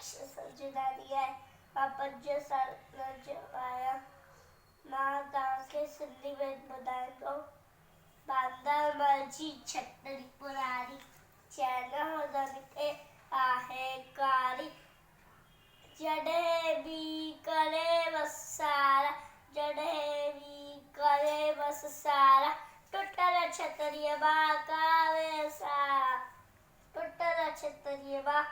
दक्ष sajnani है मां 5 साल नजवाया मां तव्हांखे सिंधी में ॿुधाईंदो बांदर मर्जी छतरी पुरारी चैन हदन के आहे कारी जॾहिं भी करे वसारा जॾहिं भी करे बस सारा टुटल छतरीअ मां कावे सारा टुटल छतरीअ मां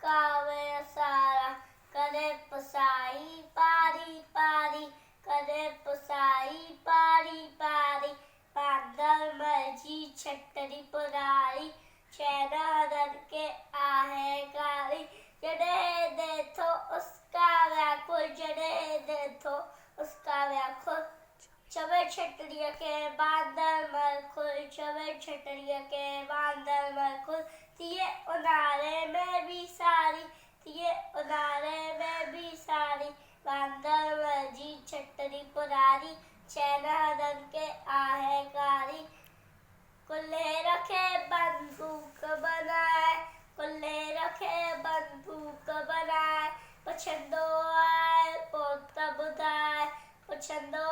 कावे सारा करे पुसाई पारी पारी करे पुसाई पारी पारी बांदर मर्जी छतरी पुरारी चैन हदन के आहे कारी जॾहिं देखो उसका व्याकुल जॾहिं देखो उसका व्याकुल चवे छतरीअ के बांदर मरखुल चवे छतरीअ के बांदर मरखुल थिए उन्हारे में भी सारी थिए उन्हारे में भी सारी बांदर मर्जी छतरी पुरारी चैन हदन के आहे कारी कुल्हे रखे बंदूक बनाए कुल्हे रखे बंदूक बनाए पुछंदो आहे पोइ त ॿुधाए पुछंदो